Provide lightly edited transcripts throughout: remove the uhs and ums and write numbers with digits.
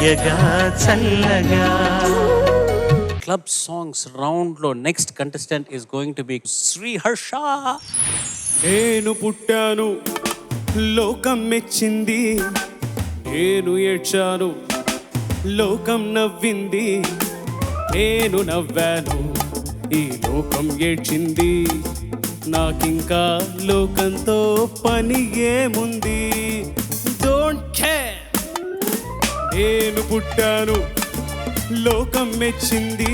హాయగా చల్లగా. Club songs round లో next contestant is going to be Shri Harsha. నేను పుట్టాను లోకం మెచ్చింది, నేను ఏడ్చాను లోకం నవ్వింది, నేను నవ్వాను ఈ లోకం ఏడ్చింది, నాకింకా లోకంతో పని ఏముంది. Don't care. నేను పుట్టాను లోకం మెచ్చింది,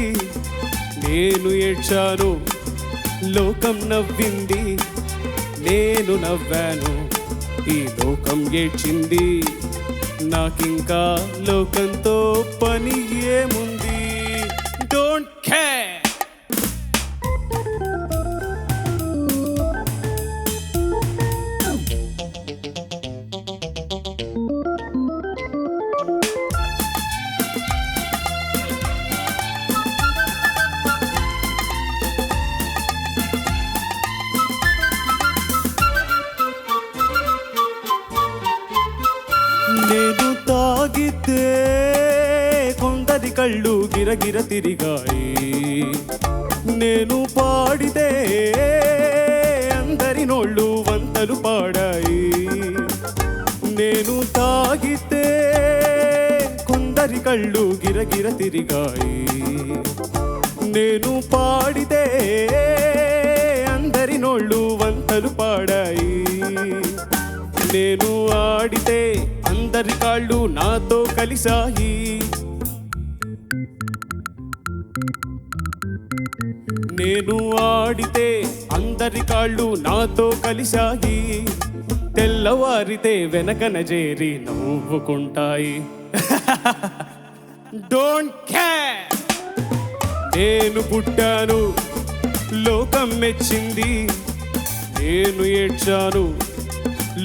నేను ఏడ్చాను లోకం నవ్వింది, నేను నవ్వాను ఈ లోకం ఏడ్చింది, నాకింకా లోకంతో పని ఏముంది. Don't care. నేను తాగితే కొందరి కళ్ళు గిరగిర తిరిగాయి, నేను పాడితే అందరి నోళ్ళు వంతలు పాడాయి. నేను తాగితే కొందరి కళ్ళు గిరగిర తిరిగాయి, నేను పాడితే అందరి నోళ్ళు వంతలు పాడాయి. నేను ఆడితే అందరి కాళ్ళు నాతో కలిసాయి, నేను ఆడితే అందరి కాళ్ళు నాతో కలిసాయి, తెల్లవారితే వెనకన చేరి నవ్వుకుంటాయి. Don't care. నేను పుట్టాను లోకం మెచ్చింది, నేను ఏడ్చాను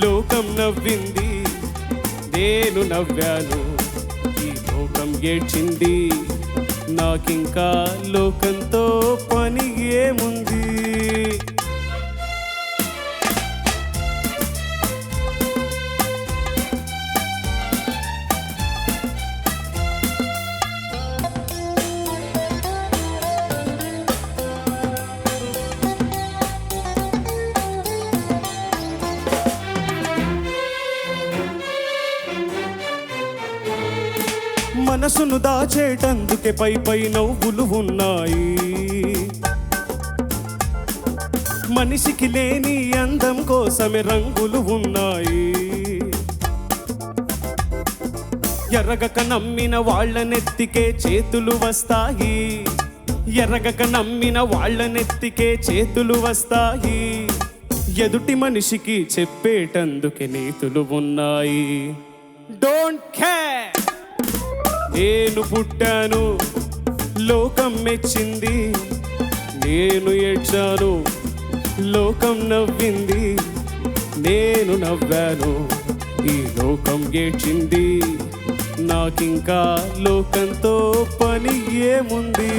లోకం నవ్వింది, నేను నవ్వాను ఈ లోకం ఏడ్చింది, నాకింకా లోకంతో పని ఏముంది. మనసును దాచేటందుకే పై పై నవ్వులు ఉన్నాయి, మనిషికి లేని అందం కోసమే రంగులు ఉన్నాయి. ఎరగక నమ్మిన వాళ్ళ నెత్తికే చేతులు వస్తాయి, ఎరగక నమ్మిన వాళ్ళ నెత్తికే చేతులు వస్తాయి. ఎదుటి మనిషికి చెప్పేటందుకే నీతులు ఉన్నాయి. Don't care. నేను పుట్టాను లోకం మెచ్చింది, నేను ఏడ్చాను లోకం నవ్వింది, నేను నవ్వాను ఈ లోకం ఏడ్చింది, నాకింకా లోకంతో పని ఏముంది.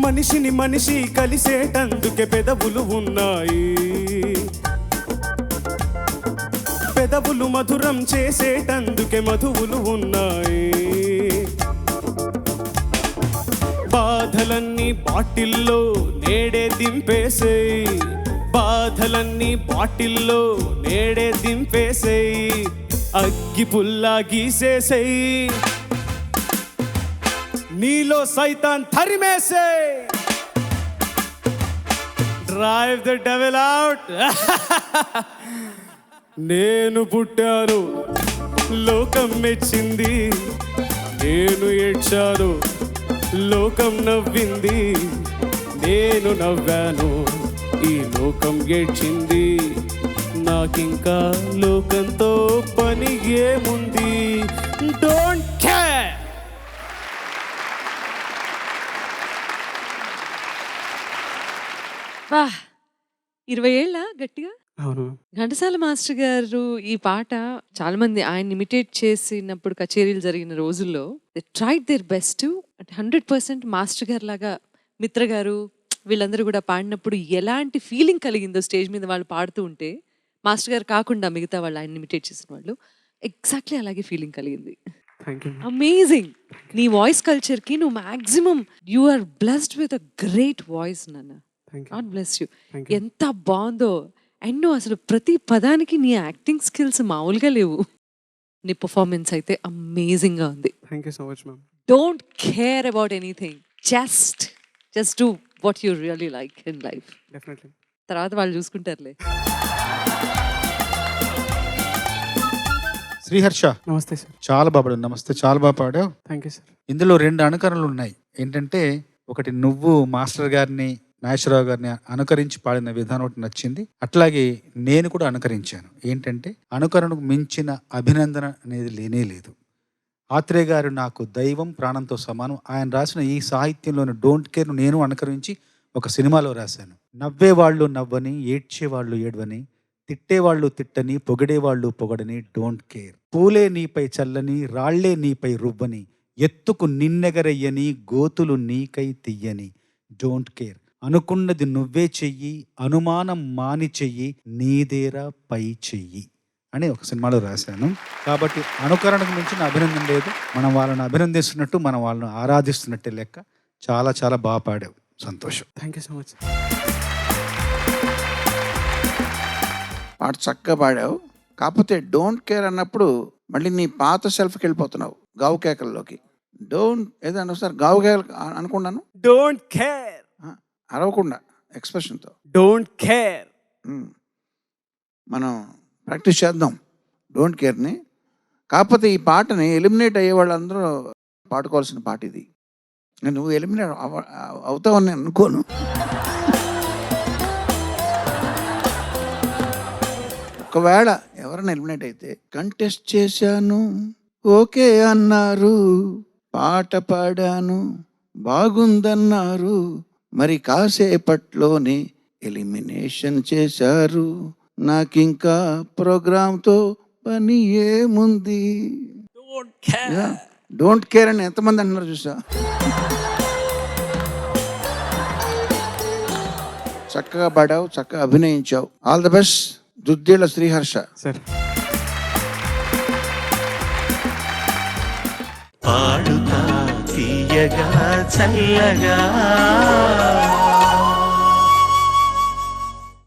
మనిషిని మనిషి కలిసేటందుకే పెదవులు ఉన్నాయి, పెదవులు మధురం చేసేటందుకే మధువులు ఉన్నాయి. బాధలన్నీ బాటిల్లో నేడే దింపేసేయ్, బాధలన్నీ బాటిల్లో నేడే దింపేసేయ్, అగ్గి పుల్లా గీసేసేయ్, నీలో సైతాన్ తరిమేసే. Drive the devil out. నేను పుట్టాను లోకం మెచ్చింది, నేను ఏడ్చాను లోకం నవ్వింది, నేను నవ్వాను ఈ లోకం ఏడ్చింది, నాకింకా లోకంతో పని ఏముంది. Don't care. వా 20 ఏళ్ళ గట్టిగా అవును. ఘంటసాల మాస్టర్ గారు ఈ పాట చాలా మంది ఆయన ఇమిటేట్ చేసినప్పుడు కచేరీలు జరిగిన రోజుల్లో they tried their best. 100% master గారు లాగా మిత్ర గారు వీళ్ళందరూ కూడా పాడినప్పుడు ఎలాంటి ఫీలింగ్ కలిగిందో స్టేజ్ మీద వాళ్ళు పాడుతూ ఉంటే, మాస్టర్ గారు కాకుండా మిగతా వాళ్ళు ఆయన ఇమిటేట్ చేసిన వాళ్ళు ఎగ్జాక్ట్లీ అలాగే ఫీలింగ్ కలిగింది. Thank you. అమేజింగ్. నీ వాయిస్ కల్చర్ కి నువ్వు maximum you are blessed with a great voice నాన్న. Thank you. God bless you. Thank you. ఎంత బాగుందో. అండ్ నువ్వు అసలు ప్రతి పదానికి నీ యాక్టింగ్ స్కిల్స్ మామూలుగా లేవు. నీ పర్ఫార్మెన్స్ అయితే అమేజింగ్ గా ఉంది. Thank you so much ma'am. Don't care about anything. Just do what you really like in life. Definitely. తర్వాత వాళ్ళు చూసుకుంటారులే. శ్రీహర్ష, నమస్తే సార్. చాలా బాగా నమస్తే, చాలా బాగా పాడావు. Thank you sir. ఇందులో 2 అనుకరణలు ఉన్నాయి. ఏంటంటే ఒకటి నువ్వు మాస్టర్ గారిని, నాగేశ్వరరావు గారిని అనుకరించి పాడిన విధానం ఒకటి నచ్చింది. అట్లాగే నేను కూడా అనుకరించాను. ఏంటంటే అనుకరణకు మించిన అభినందన అనేది లేనే లేదు. ఆత్రేయ గారు నాకు దైవం, ప్రాణంతో సమానం. ఆయన రాసిన ఈ సాహిత్యంలోని డోంట్ కేర్ నేను అనుకరించి ఒక సినిమాలో రాశాను. నవ్వేవాళ్ళు నవ్వని, ఏడ్చేవాళ్ళు ఏడ్వని, తిట్టేవాళ్ళు తిట్టని, పొగిడేవాళ్ళు పొగడని, డోంట్ కేర్. పూలే నీపై చల్లని, రాళ్లే నీపై రువ్వని, ఎత్తుకు నిన్నెగరయ్యని, గోతులు నీకై తీయని, డోంట్ కేర్. అనుకున్నది నువ్వే చెయ్యి, అనుమానం మాని చెయ్యి, నీదేరా పై చెయ్యి అని ఒక సినిమాలో రాశాను. కాబట్టి అనుకరణకు మించిన అభినందన లేదు. మనం వాళ్ళని అభినందిస్తున్నట్టు, మనం వాళ్ళని ఆరాధిస్తున్నట్టే లెక్క. చాలా చాలా బాగా పాడావు. సంతోషం. Thank you so much. పాట చక్కగా పాడావు. కాకపోతే డోంట్ కేర్ అన్నప్పుడు మళ్ళీ నీ పాత సెల్ఫ్కి వెళ్ళిపోతున్నావు, గావు కేకల్లోకి. డోంట్ ఏదన్నా సార్ గావు కేకలు అనుకున్నాను. Don't care. అరవకుండా ఎక్స్ప్రెషన్తో డోంట్ కేర్. మనం ప్రాక్టీస్ చేద్దాం డోంట్ కేర్ని. కాకపోతే ఈ పాటని ఎలిమినేట్ అయ్యే వాళ్ళందరూ పాడుకోవాల్సిన పాట ఇది. నువ్వు ఎలిమినేట్ అవుతావని నేను అనుకోను. ఒకవేళ ఎవరైనా ఎలిమినేట్ అయితే, కంటెస్ట్ చేశాను ఓకే అన్నారు, పాట పాడాను బాగుందన్నారు, మరి కాసేపట్లోనే ఎలిమినేషన్ చేశారు, నాకింకా ప్రోగ్రాంతో పని ఏముంది. డోంట్ కేర్ అని ఎంతమంది అంటున్నారు చూసా. చక్కగా పాడావు, చక్కగా అభినయించావు. All the best. దుద్దేళ్ల శ్రీహర్ష సార్. పాడుతా తీయగా చల్లగా